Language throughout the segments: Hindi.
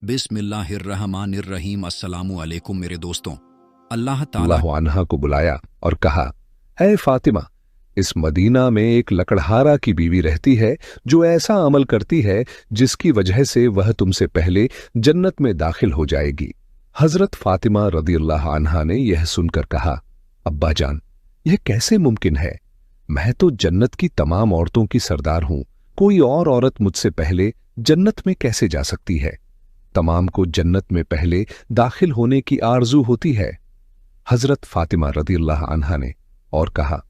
बिस्मिल्लाहिर्रहमानिर्रहीम। अस्सलामु अलैकुम मेरे दोस्तों। अल्लाह ताला अल्लाह अन्हा को बुलाया और कहा, ऐ फातिमा, इस मदीना में एक लकड़हारा की बीवी रहती है जो ऐसा अमल करती है जिसकी वजह से वह तुमसे पहले जन्नत में दाखिल हो जाएगी। हजरत फातिमा रदियल्लाहु अन्हा ने यह सुनकर कहा, अब्बा जान, यह कैसे मुमकिन है? मैं तो जन्नत की तमाम औरतों की सरदार हूं, कोई और औरत मुझसे पहले जन्नत में कैसे जा सकती है? तमाम को जन्नत में पहले दाखिल होने की आरजू होती है। हजरत फातिमा रदियल्लाहु अन्हा ने और कहा,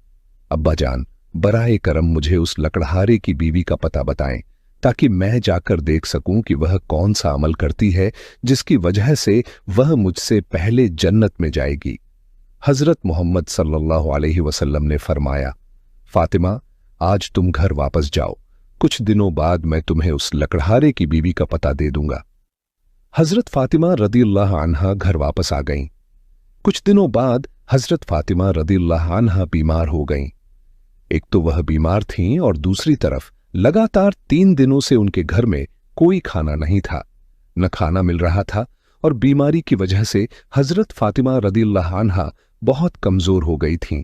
अब्बा जान, बराए करम मुझे उस लकड़हारे की बीवी का पता बताएं ताकि मैं जाकर देख सकूं कि वह कौन सा अमल करती है जिसकी वजह से वह मुझसे पहले जन्नत में जाएगी। हजरत मोहम्मद सल्लल्लाहु अलैहि वसल्लम ने फरमाया, फातिमा, आज तुम घर वापस जाओ, कुछ दिनों बाद मैं तुम्हें उस लकड़हारे की बीवी का पता दे दूंगा। हजरत फातिमा रदियल्लाहु अन्हा घर वापस आ गईं। कुछ दिनों बाद हजरत फातिमा रदियल्लाहु अन्हा बीमार हो गईं। एक तो वह बीमार थीं और दूसरी तरफ लगातार 3 दिनों से उनके घर में कोई खाना नहीं था, न खाना मिल रहा था और बीमारी की वजह से हजरत फातिमा रदियल्लाहु अन्हा बहुत कमजोर हो गई थीं।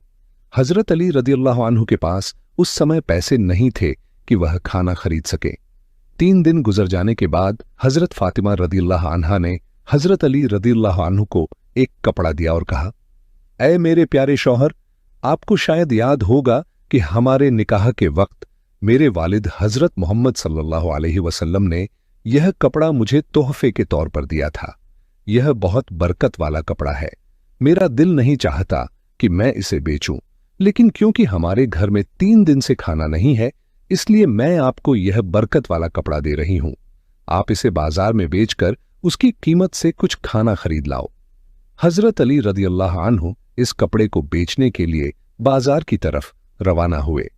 हजरत अली रदियल्लाहु अन्हु के पास उस समय पैसे नहीं थे कि वह खाना खरीद सके। 3 दिन गुजर जाने के बाद हजरत फातिमा रदियल्लाहु अन्हा ने हजरत अली रदियल्लाहु अन्हु को एक कपड़ा दिया और कहा, ऐ मेरे प्यारे शौहर, आपको शायद याद होगा कि हमारे निकाह के वक्त मेरे वालिद हजरत मोहम्मद सल्लल्लाहु अलैहि वसल्लम ने यह कपड़ा मुझे तोहफे के तौर पर दिया था। यह बहुत बरकत वाला कपड़ा है। मेरा दिल नहीं चाहता कि मैं इसे बेचूं, लेकिन क्योंकि हमारे घर में 3 दिन से खाना नहीं है, इसलिए मैं आपको यह बरकत वाला कपड़ा दे रही हूं। आप इसे बाजार में बेचकर उसकी कीमत से कुछ खाना खरीद लाओ। हजरत अली रदियल्लाहु अन्हु इस कपड़े को बेचने के लिए बाजार की तरफ रवाना हुए।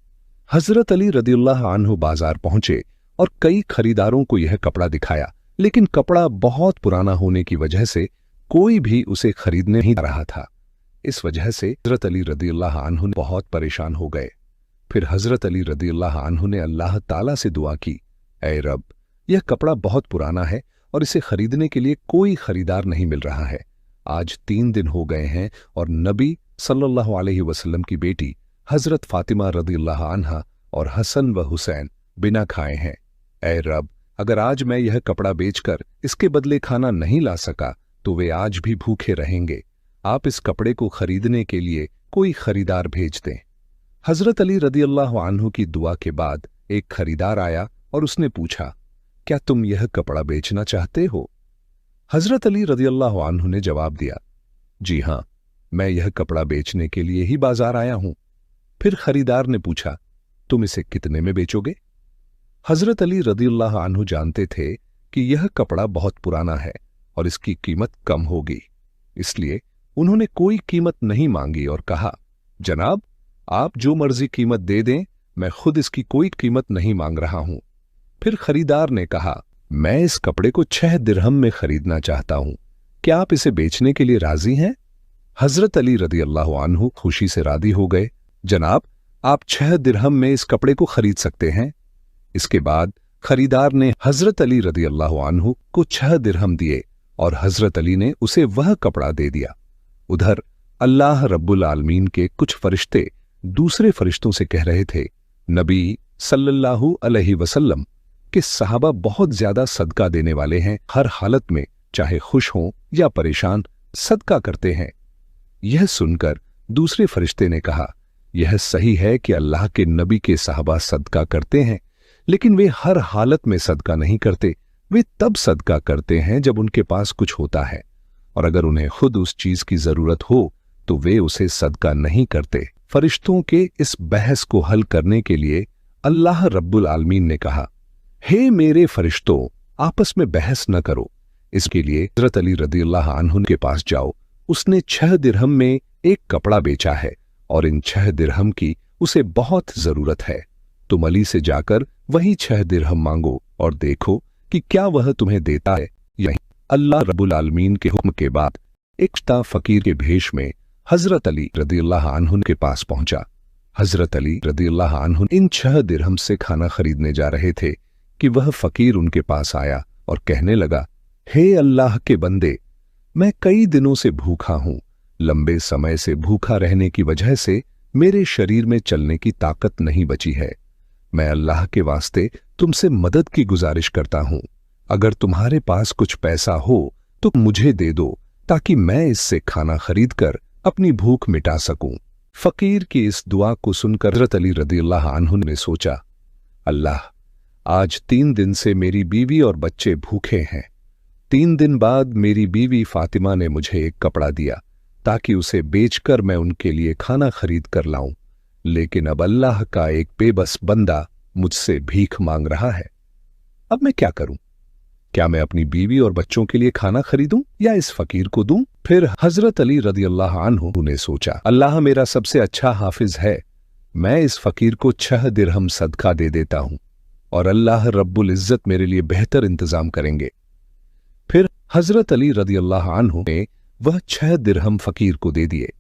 हजरत अली रदियल्लाहु अन्हु बाजार पहुंचे और कई खरीदारों को यह कपड़ा दिखाया, लेकिन कपड़ा बहुत पुराना होने की वजह से कोई भी उसे खरीदने नहीं आ रहा था। इस वजह से हजरत अली रदियल्लाहु अन्हु बहुत परेशान हो गए। फिर हजरत अली रदियल्लाहु अन्हु ने अल्लाह ताला से दुआ की, ऐ रब, यह कपड़ा बहुत पुराना है और इसे खरीदने के लिए कोई खरीदार नहीं मिल रहा है। आज 3 दिन हो गए हैं और नबी सल्लल्लाहु अलैहि वसल्लम की बेटी हजरत फातिमा रदियल्लाहु अन्हा और हसन व हुसैन बिना खाए हैं। ऐ रब, अगर आज मैं यह कपड़ा बेचकर इसके बदले खाना नहीं ला सका तो वे आज भी भूखे रहेंगे। आप इस कपड़े को खरीदने के लिए कोई खरीदार भेज दें। हजरत अली रदियल्लाहु अन्हु की दुआ के बाद एक खरीदार आया और उसने पूछा, क्या तुम यह कपड़ा बेचना चाहते हो? हजरत अली रदियल्लाहु अन्हु ने जवाब दिया, जी हां, मैं यह कपड़ा बेचने के लिए ही बाजार आया हूं। फिर खरीदार ने पूछा, तुम इसे कितने में बेचोगे? हजरत अली रदियल्लाहु अन्हु जानते थे कि यह कपड़ा बहुत पुराना है और इसकी कीमत कम होगी, इसलिए उन्होंने कोई कीमत नहीं मांगी और कहा, जनाब, आप जो मर्जी कीमत दे दें, मैं खुद इसकी कोई कीमत नहीं मांग रहा हूं। फिर खरीदार ने कहा, मैं इस कपड़े को 6 दिरहम में खरीदना चाहता हूं, क्या आप इसे बेचने के लिए राजी हैं? हजरत अली रदियल्लाहु अन्हु खुशी से राजी हो गए। जनाब, आप 6 दिरहम में इस कपड़े को खरीद सकते हैं। इसके बाद खरीदार ने हजरत अली रदियल्लाहु अन्हु को 6 दिरहम दिए और हजरत अली ने उसे वह कपड़ा दे दिया। उधर अल्लाह रब्बुल आलमीन के कुछ फरिश्ते दूसरे फरिश्तों से कह रहे थे, नबी सल्लल्लाहु अलैहि वसल्लम के सहाबा बहुत ज्यादा सदका देने वाले हैं, हर हालत में चाहे खुश हों या परेशान सदका करते हैं। यह सुनकर दूसरे फरिश्ते ने कहा, यह सही है कि अल्लाह के नबी के सहाबा सदका करते हैं, लेकिन वे हर हालत में सदका नहीं करते। वे तब सदका करते हैं जब उनके पास कुछ होता है, और अगर उन्हें खुद उस चीज की जरूरत हो तो वे उसे सदका नहीं करते। फरिश्तों के इस बहस को हल करने के लिए अल्लाह रब्बुल आलमीन ने कहा, हे मेरे फरिश्तों, आपस में बहस न करो। इसके लिए हजरत अली रदियल्लाहु अन्हु के पास जाओ। उसने 6 दिरहम में एक कपड़ा बेचा है और इन 6 दिरहम की उसे बहुत जरूरत है। तुम अली से जाकर वही 6 दिरहम मांगो और देखो कि क्या वह तुम्हें देता है या नहीं। अल्लाह रब्बुल आलमीन के हुक्म के बाद एक फकीर के भेष में हजरत अली रदियल्लाहु अन्हु के पास पहुंचा। हजरत अली रदियल्लाहु अन्हु इन 6 दिरहम से खाना खरीदने जा रहे थे कि वह फकीर उनके पास आया और कहने लगा, हे अल्लाह के बंदे, मैं कई दिनों से भूखा हूं। लंबे समय से भूखा रहने की वजह से मेरे शरीर में चलने की ताकत नहीं बची है। मैं अल्लाह के वास्ते तुमसे मदद की गुजारिश करता हूं। अगर तुम्हारे पास कुछ पैसा हो तो मुझे दे दो, ताकि मैं इससे खाना खरीदकर अपनी भूख मिटा सकूं। फकीर की इस दुआ को सुनकर हज़रत अली रज़ियल्लाहु अन्हु ने सोचा, अल्लाह, आज 3 दिन से मेरी बीवी और बच्चे भूखे हैं। 3 दिन बाद मेरी बीवी फातिमा ने मुझे एक कपड़ा दिया ताकि उसे बेचकर मैं उनके लिए खाना खरीद कर लाऊं, लेकिन अब अल्लाह का एक बेबस बंदा मुझसे भीख मांग रहा है। अब मैं क्या करूं? क्या मैं अपनी बीवी और बच्चों के लिए खाना खरीदूं या इस फकीर को दूं? फिर हजरत अली रज़ियल्लाहु अन्हु ने सोचा, अल्लाह मेरा सबसे अच्छा हाफिज है, मैं इस फकीर को 6 दिरहम सदका दे देता हूं और अल्लाह रब्बुल इज्जत मेरे लिए बेहतर इंतजाम करेंगे। फिर हजरत अली रज़ियल्लाहु अन्हु ने वह 6 दिरहम फकीर को दे दिए।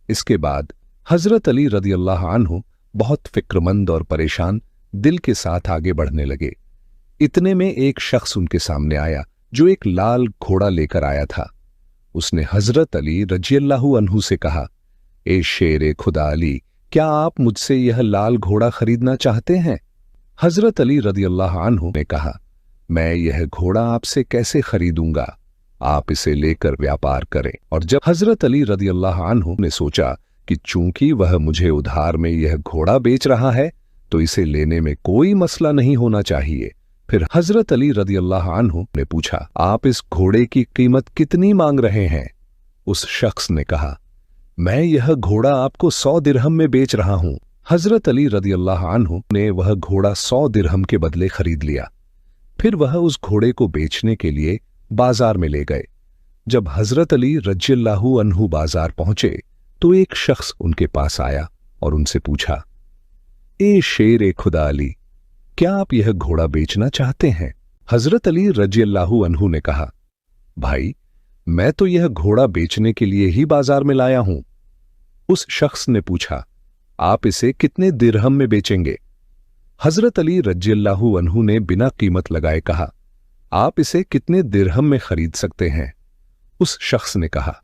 इसके बाद हजरत अली रज़ियल्लाहु अन्हु बहुत फिक्रमंद और परेशान दिल के साथ आगे बढ़ने लगे। इतने में एक शख्स उनके सामने आया जो एक लाल घोड़ा लेकर आया था। उसने हजरत अली रज़ियल्लाहु अन्हु से कहा, ए शेर खुदा अली, क्या आप मुझसे यह लाल घोड़ा खरीदना चाहते हैं? हजरत अली रज़ियल्लाहु अन्हु ने कहा, मैं यह घोड़ा आपसे कैसे खरीदूंगा? आप इसे लेकर व्यापार करें। और जब हजरत अली रज़ियल्लाहु अन्हु ने सोचा कि चूंकि वह मुझे उधार में यह घोड़ा बेच रहा है तो इसे लेने में कोई मसला नहीं होना चाहिए, फिर हजरत अली रज़ियल्लाहु अन्हु ने पूछा, आप इस घोड़े की कीमत कितनी मांग रहे हैं? उस शख्स ने कहा, मैं यह घोड़ा आपको 100 दिरहम में बेच रहा हूं। हजरत अली रज़ियल्लाहु अन्हु ने वह घोड़ा 100 दिरहम के बदले खरीद लिया। फिर वह उस घोड़े को बेचने के लिए बाजार में ले गए। जब हजरत अली रज़ियल्लाहु अन्हु बाजार पहुंचे तो एक शख्स उनके पास आया और उनसे पूछा, ए शेर खुदा अली, क्या आप यह घोड़ा बेचना चाहते हैं? हजरत अली रज़ियल्लाहु अन्हु ने कहा, भाई, मैं तो यह घोड़ा बेचने के लिए ही बाजार में लाया हूं। उस शख्स ने पूछा, आप इसे कितने दिरहम में बेचेंगे? हजरत अली रज़ियल्लाहु अन्हु ने बिना कीमत लगाए कहा, आप इसे कितने दिरहम में खरीद सकते हैं? उस शख्स ने कहा,